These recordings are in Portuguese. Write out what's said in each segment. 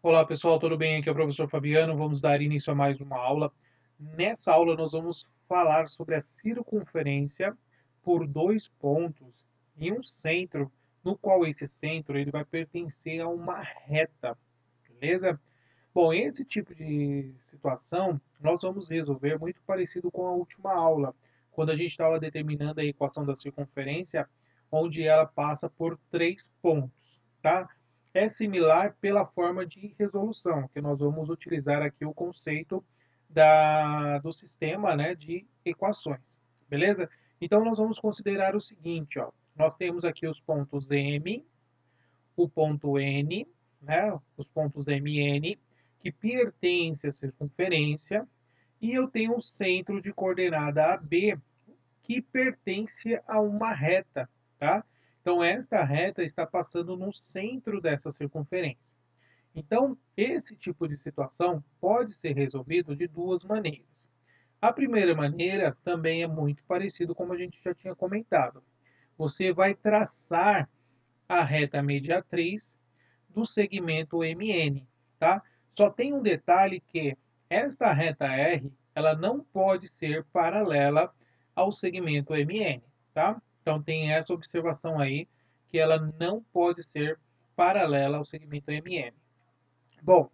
Olá pessoal, tudo bem? Aqui é o professor Fabiano. Vamos dar início a mais uma aula. Nessa aula nós vamos falar sobre a circunferência por dois pontos e um centro, no qual esse centro ele vai pertencer a uma reta, beleza? Bom, esse tipo de situação nós vamos resolver muito parecido com a última aula, quando a gente estava determinando a equação da circunferência, onde ela passa por três pontos, tá? É similar pela forma de resolução, que nós vamos utilizar aqui o conceito do sistema, né, de equações, beleza? Então nós vamos considerar o seguinte, ó, nós temos aqui os pontos M, o ponto N, né, os pontos MN, que pertencem à circunferência, e eu tenho um centro de coordenada AB, que pertence a uma reta, tá? Então, esta reta está passando no centro dessa circunferência. Então, esse tipo de situação pode ser resolvido de duas maneiras. A primeira maneira também é muito parecido como a gente já tinha comentado. Você vai traçar a reta mediatriz do segmento MN, tá? Só tem um detalhe que esta reta R, ela não pode ser paralela ao segmento MN, tá? Então tem essa observação aí, que ela não pode ser paralela ao segmento MN. Bom,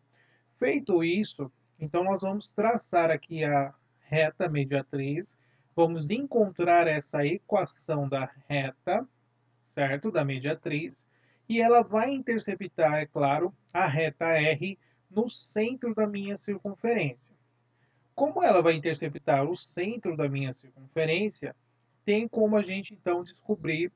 feito isso, então nós vamos traçar aqui a reta mediatriz, vamos encontrar essa equação da reta, certo? Da mediatriz, e ela vai interceptar, é claro, a reta R no centro da minha circunferência. Como ela vai interceptar o centro da minha circunferência, tem como a gente então descobrir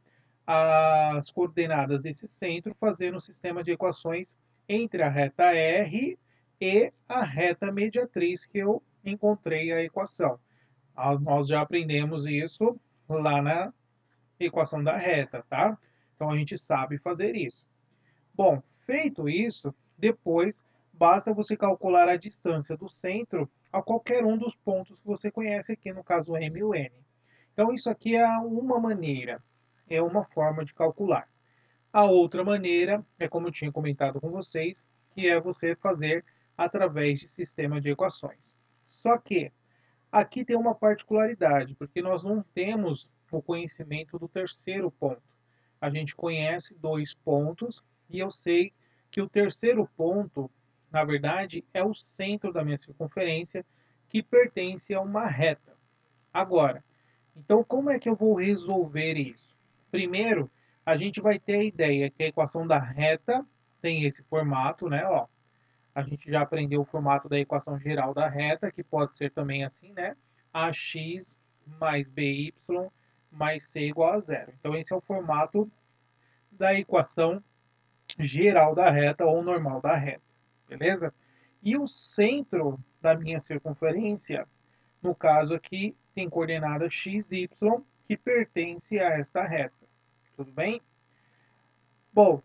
as coordenadas desse centro fazendo um sistema de equações entre a reta R e a reta mediatriz que eu encontrei a equação. Nós já aprendemos isso lá na equação da reta, tá? Então a gente sabe fazer isso. Bom, feito isso, depois basta você calcular a distância do centro a qualquer um dos pontos que você conhece aqui, no caso M e o N. Então isso aqui é uma maneira, é uma forma de calcular. A outra maneira é como eu tinha comentado com vocês, que é você fazer através de sistema de equações. Só que aqui tem uma particularidade, porque nós não temos o conhecimento do terceiro ponto. A gente conhece dois pontos e eu sei que o terceiro ponto, na verdade, é o centro da minha circunferência, que pertence a uma reta. Agora, então como é que eu vou resolver isso? Primeiro, a gente vai ter a ideia que a equação da reta tem esse formato, né? Ó, a gente já aprendeu o formato da equação geral da reta, que pode ser também assim, né? Ax mais by mais c igual a zero. Então, esse é o formato da equação geral da reta ou normal da reta, beleza? E o centro da minha circunferência, no caso aqui, tem coordenada x, y, que pertence a esta reta. Tudo bem? Bom,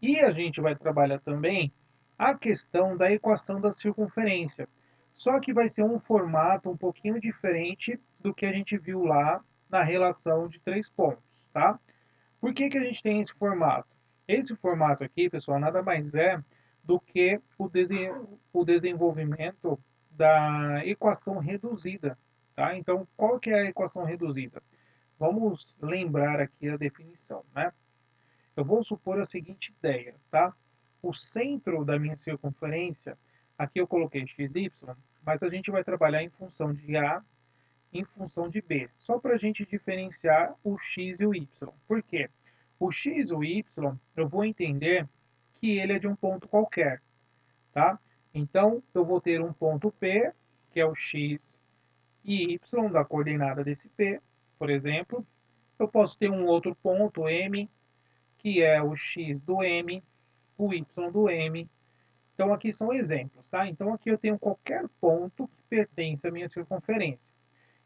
e a gente vai trabalhar também a questão da equação da circunferência. Só que vai ser um formato um pouquinho diferente do que a gente viu lá na relação de três pontos, tá? Por que, que a gente tem esse formato? Esse formato aqui, pessoal, nada mais é do que o desenvolvimento da equação reduzida, tá? Então, qual que é a equação reduzida? Vamos lembrar aqui a definição, né? Eu vou supor a seguinte ideia, tá? O centro da minha circunferência, aqui eu coloquei xy, mas a gente vai trabalhar em função de A, em função de B, só para a gente diferenciar o x e o y. Por quê? O x e o y, eu vou entender que ele é de um ponto qualquer, tá? Então, eu vou ter um ponto P, que é o x e y da coordenada desse P, por exemplo. Eu posso ter um outro ponto M, que é o x do M, o y do M. Então, aqui são exemplos, tá? Então, aqui eu tenho qualquer ponto que pertence à minha circunferência.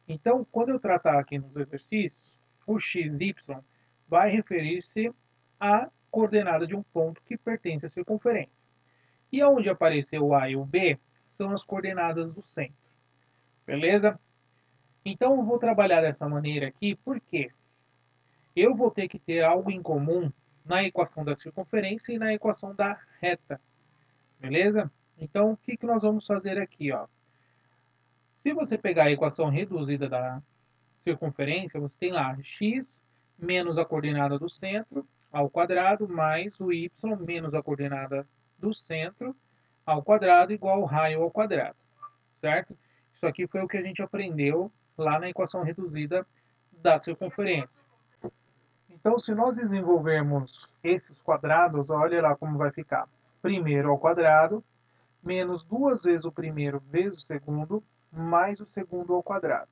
Então, quando eu tratar aqui nos exercícios, o x, y vai referir-se à coordenada de um ponto que pertence à circunferência. E onde apareceu o A e o B são as coordenadas do centro. Beleza? Então, eu vou trabalhar dessa maneira aqui, porque eu vou ter que ter algo em comum na equação da circunferência e na equação da reta. beleza? Então, o que que nós vamos fazer aqui, ó? Se você pegar a equação reduzida da circunferência, você tem lá x menos a coordenada do centro ao quadrado mais o y menos a coordenada do centro ao quadrado igual ao raio ao quadrado, certo? Isso aqui foi o que a gente aprendeu lá na equação reduzida da circunferência. Então, se nós desenvolvermos esses quadrados, olha lá como vai ficar. Primeiro ao quadrado, menos duas vezes o primeiro vezes o segundo, mais o segundo ao quadrado.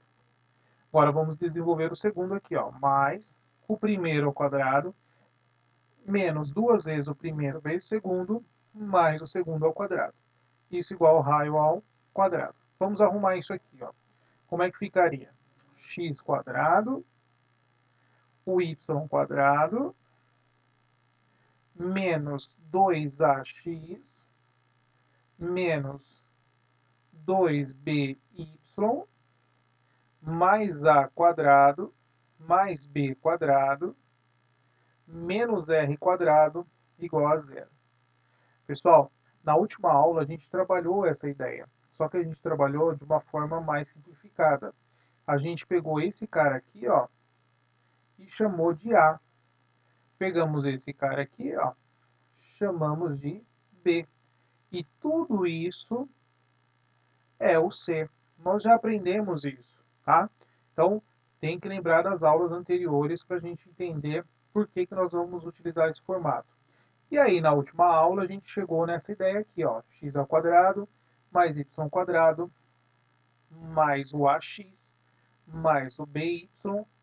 Agora vamos desenvolver o segundo aqui, ó. Mais o primeiro ao quadrado, menos duas vezes o primeiro vezes o segundo, mais o segundo ao quadrado. Isso igual ao raio ao quadrado. Vamos arrumar isso aqui, ó. Como é que ficaria? X quadrado, o y quadrado, menos 2ax, menos 2by, mais a quadrado, mais b quadrado, menos r quadrado, igual a zero. Pessoal, na última aula a gente trabalhou essa ideia, só que a gente trabalhou de uma forma mais simplificada. A gente pegou esse cara aqui, ó, e chamou de A. Pegamos esse cara aqui, ó, chamamos de B. E tudo isso é o C. Nós já aprendemos isso, tá? Então, tem que lembrar das aulas anteriores para a gente entender por que que nós vamos utilizar esse formato. E aí, na última aula, a gente chegou nessa ideia aqui, ó, x ao quadrado mais y quadrado mais o ax mais o by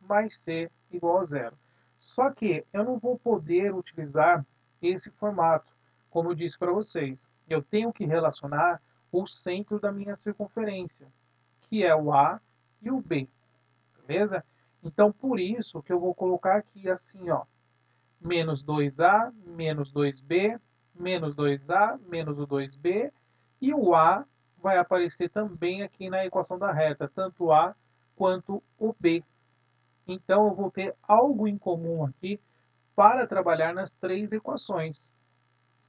mais c igual a zero. Só que eu não vou poder utilizar esse formato, como eu disse para vocês. Eu tenho que relacionar o centro da minha circunferência, que é o A e o B, beleza? Então, por isso que eu vou colocar aqui assim, ó, menos 2A, menos 2B, menos 2A, menos o 2B, e o A vai aparecer também aqui na equação da reta, tanto A quanto o B. Então, eu vou ter algo em comum aqui para trabalhar nas três equações,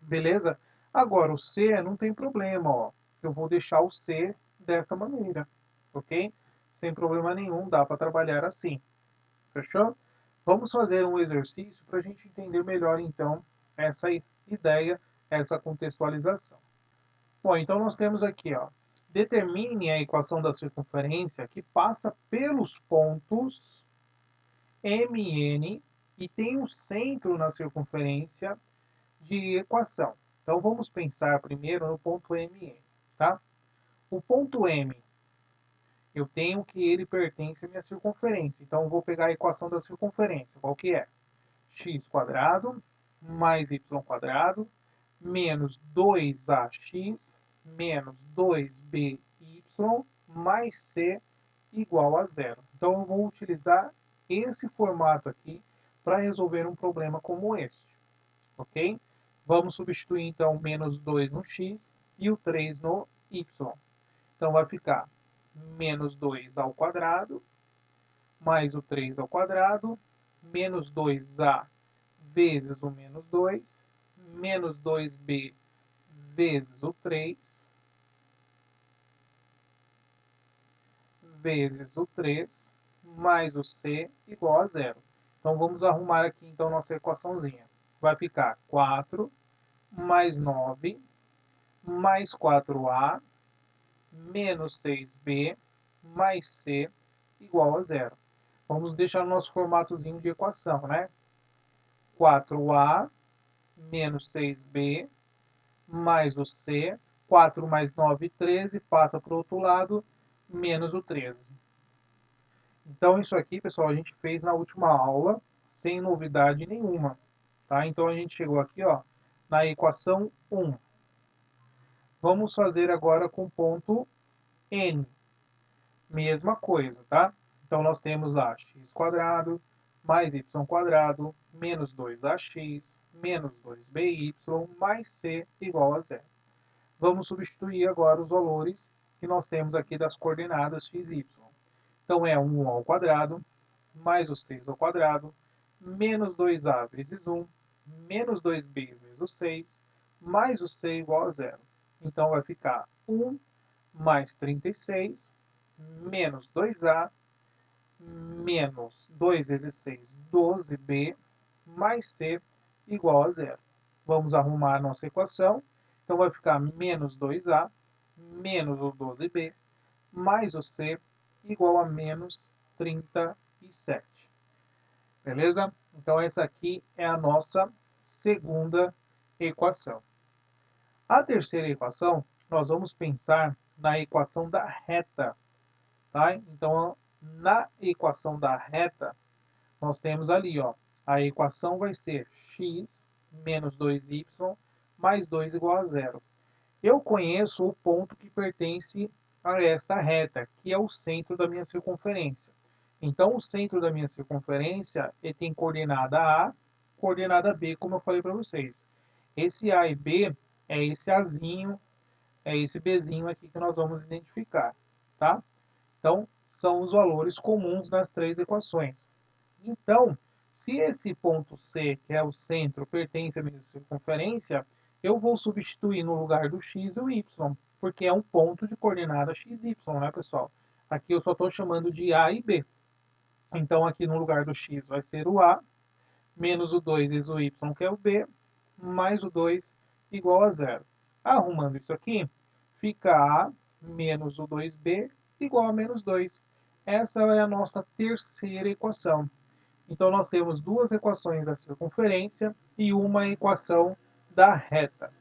beleza? Agora, o C não tem problema, ó. Eu vou deixar o C desta maneira, ok? Sem problema nenhum, dá para trabalhar assim, fechou? Vamos fazer um exercício para a gente entender melhor, então, essa ideia, essa contextualização. Bom, então nós temos aqui, ó, determine a equação da circunferência que passa pelos pontos MN e tem um centro na circunferência de equação. Então vamos pensar primeiro no ponto MN, tá? O ponto M, eu tenho que ele pertence à minha circunferência. Então eu vou pegar a equação da circunferência. Qual que é? X quadrado mais y quadrado menos 2ax menos 2by mais c igual a zero. Então eu vou utilizar esse formato aqui para resolver um problema como este, ok? Vamos substituir então menos 2 no x e o 3 no y. Então vai ficar menos 2 ao quadrado mais o 3 ao quadrado menos 2a vezes o menos 2 menos 2b vezes o 3 vezes o 3 mais o c igual a zero. Então vamos arrumar aqui então nossa equaçãozinha. Vai ficar 4 mais 9 mais 4a menos 6b mais c igual a zero. Vamos deixar o nosso formatozinho de equação, né? 4a menos 6b mais o c, 4 mais 9, 13, passa para o outro lado, menos o 13. Então, isso aqui, pessoal, a gente fez na última aula, sem novidade nenhuma, tá? Então, a gente chegou aqui, ó, na equação 1. Vamos fazer agora com o ponto N. Mesma coisa, tá? Então, nós temos lá x quadrado mais y quadrado menos 2ax menos 2by mais c igual a zero. Vamos substituir agora os valores que nós temos aqui das coordenadas x e y. Então, é 1 ao quadrado, mais o 6 ao quadrado, menos 2a vezes 1, menos 2b vezes o 6, mais o c igual a zero. Então, vai ficar 1 mais 36, menos 2A, menos 2 vezes 6, 12B, mais C, igual a zero. Vamos arrumar a nossa equação. Então, vai ficar menos 2A, menos o 12B, mais o C, igual a menos 37. Beleza? Então, essa aqui é a nossa segunda equação. A terceira equação, nós vamos pensar na equação da reta. Tá? Então, na equação da reta, nós temos ali, ó, a equação vai ser x menos 2y mais 2 igual a zero. Eu conheço o ponto que pertence a esta reta, que é o centro da minha circunferência. Então, o centro da minha circunferência ele tem coordenada A, coordenada B, como eu falei para vocês. Esse A e B é esse Azinho, é esse Bzinho aqui que nós vamos identificar, tá? Então, são os valores comuns das três equações. Então, se esse ponto C, que é o centro, pertence à minha circunferência, eu vou substituir no lugar do x o y, porque é um ponto de coordenada x, y, né, pessoal? Aqui eu só estou chamando de A e B. Então, aqui no lugar do x vai ser o A, menos o 2 vezes o y, que é o B, mais o 2 igual a zero. Arrumando isso aqui, fica A menos o 2B igual a menos 2. Essa é a nossa terceira equação. Então, nós temos duas equações da circunferência e uma equação da reta.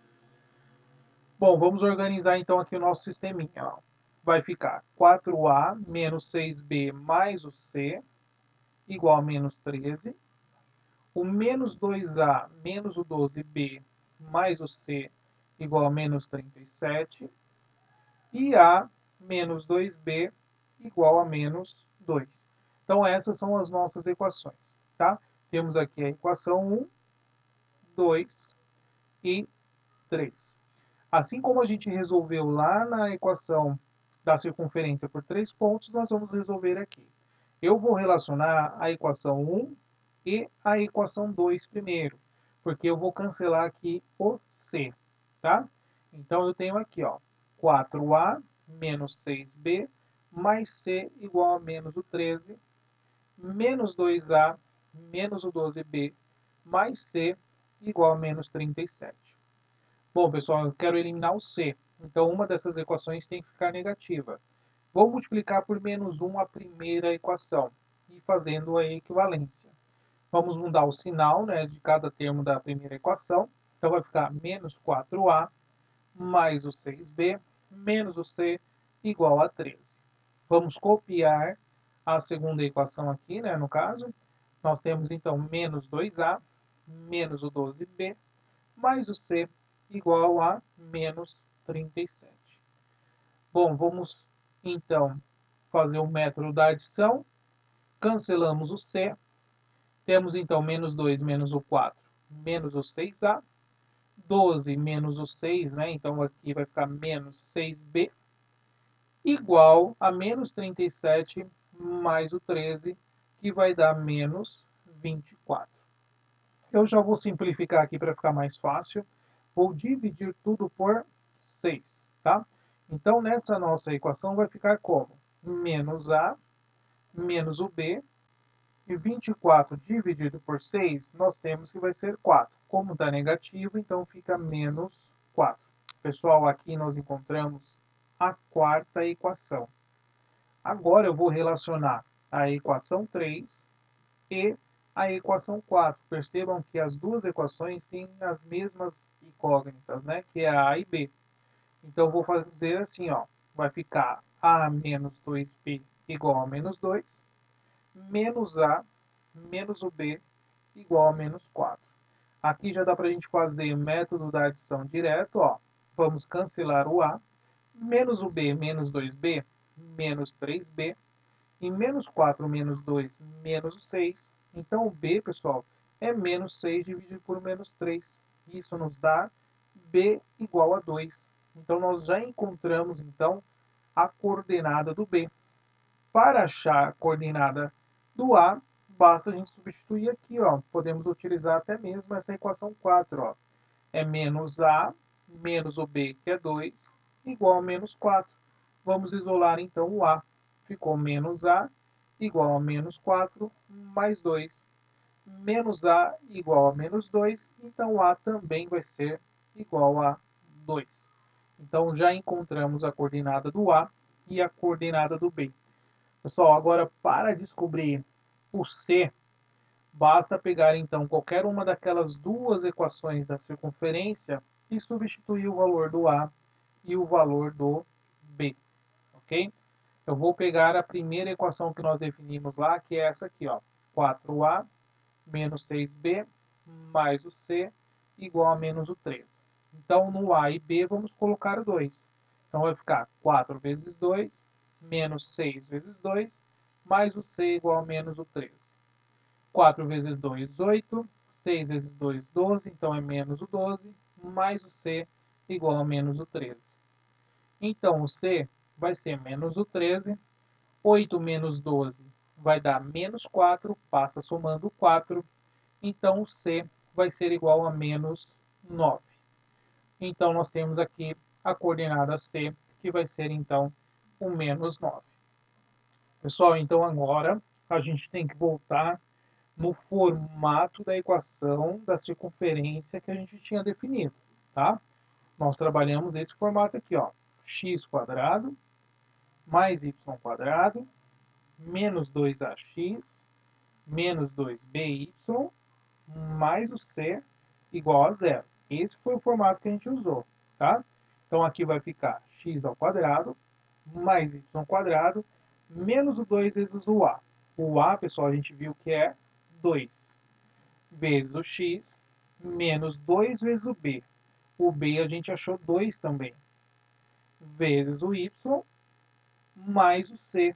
Bom, vamos organizar então aqui o nosso sisteminha. Vai ficar 4A menos 6B mais o C igual a menos 13. O menos 2A menos o 12B mais o C igual a menos 37. E A menos 2B igual a menos 2. Então, essas são as nossas equações. Tá? Temos aqui a equação 1, 2 e 3. Assim como a gente resolveu lá na equação da circunferência por 3 pontos, nós vamos resolver aqui. Eu vou relacionar a equação 1 e a equação 2 primeiro, porque eu vou cancelar aqui o C, tá? Então, eu tenho aqui, ó, 4A menos 6B mais C igual a menos o 13, menos 2A menos o 12B mais C igual a menos 37. Bom, pessoal, eu quero eliminar o C. Então, uma dessas equações tem que ficar negativa. Vou multiplicar por menos 1 a primeira equação e fazendo a equivalência. Vamos mudar o sinal, né, de cada termo da primeira equação. Então, vai ficar menos 4A mais o 6B menos o C igual a 13. Vamos copiar a segunda equação aqui, né, no caso. Nós temos, então, menos 2A menos o 12B mais o C igual a menos 37. Bom, vamos então fazer o método da adição. Cancelamos o C. Temos então menos 2 menos o 4 menos o 6A. 12 menos o 6, né? Então aqui vai ficar menos 6B igual a menos 37 mais o 13, que vai dar menos 24. Eu já vou simplificar aqui para ficar mais fácil. Vou dividir tudo por 6, tá? Então, nessa nossa equação vai ficar como? Menos A menos o B. E 24 dividido por 6, nós temos que vai ser 4. Como está negativo, então fica menos 4. Pessoal, aqui nós encontramos a quarta equação. Agora eu vou relacionar a equação 3 e a equação 4. Percebam que as duas equações têm as mesmas incógnitas, né? Que é a e B. Então, eu vou fazer assim, ó. Vai ficar A menos 2B igual a menos 2, menos A menos o B igual a menos 4. Aqui já dá para a gente fazer o método da adição direto, ó. Vamos cancelar o A, menos o B menos 2B, menos 3B, e menos 4 menos 2, menos 6. Então, o B, pessoal, é menos 6 dividido por menos 3. Isso nos dá B igual a 2. Então, nós já encontramos, então, a coordenada do B. Para achar a coordenada do A, basta a gente substituir aqui, ó. Podemos utilizar até mesmo essa equação 4, ó. É menos A menos o B, que é 2, igual a menos 4. Vamos isolar então o A. Ficou menos A igual a menos 4 mais 2. Menos A igual a menos 2, então A também vai ser igual a 2. Então já encontramos a coordenada do A e a coordenada do B. Pessoal, agora para descobrir o C, basta pegar então qualquer uma daquelas duas equações da circunferência e substituir o valor do A e o valor do B, ok? Eu vou pegar a primeira equação que nós definimos lá, que é essa aqui, ó, 4A menos 6B mais o C igual a menos o 3. Então, no A e B, vamos colocar o 2. Então, vai ficar 4 vezes 2 menos 6 vezes 2 mais o C igual a menos o 3. 4 vezes 2, 8. 6 vezes 2, 12. Então, é menos o 12 mais o C igual a menos o 13. Então, o C vai ser menos o 13. 8 menos 12 vai dar menos 4, passa somando 4. Então, o C vai ser igual a menos 9. Então, nós temos aqui a coordenada C, que vai ser, então, o menos 9. Pessoal, então agora a gente tem que voltar no formato da equação da circunferência que a gente tinha definido, tá? Nós trabalhamos esse formato aqui, ó. X quadrado mais y quadrado menos 2ax menos 2by mais o C igual a zero. Esse foi o formato que a gente usou, tá? Então aqui vai ficar x ao quadrado mais y ao quadrado menos o 2 vezes o A. O A, pessoal, a gente viu que é 2 vezes o x menos 2 vezes o B. O B a gente achou 2 também. Vezes o y mais o C.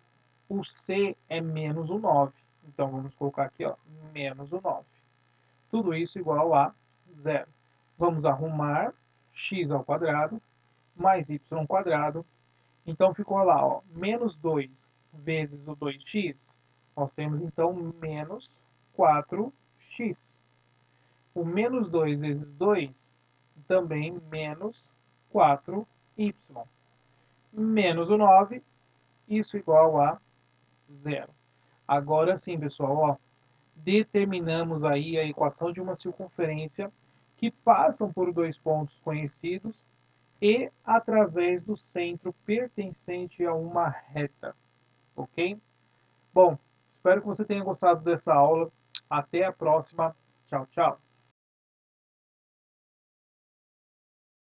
O C é menos o 9. Então vamos colocar aqui, ó, menos o 9. Tudo isso igual a zero. Vamos arrumar x ao quadrado mais y ao quadrado. Então ficou lá, ó, menos 2 vezes o 2x. Nós temos então menos 4x. O menos 2 vezes 2 também menos 4y. Menos o 9, isso igual a zero. Agora sim, pessoal, ó, determinamos aí a equação de uma circunferência que passam por dois pontos conhecidos e através do centro pertencente a uma reta, ok? Bom, espero que você tenha gostado dessa aula. Até a próxima. Tchau, tchau.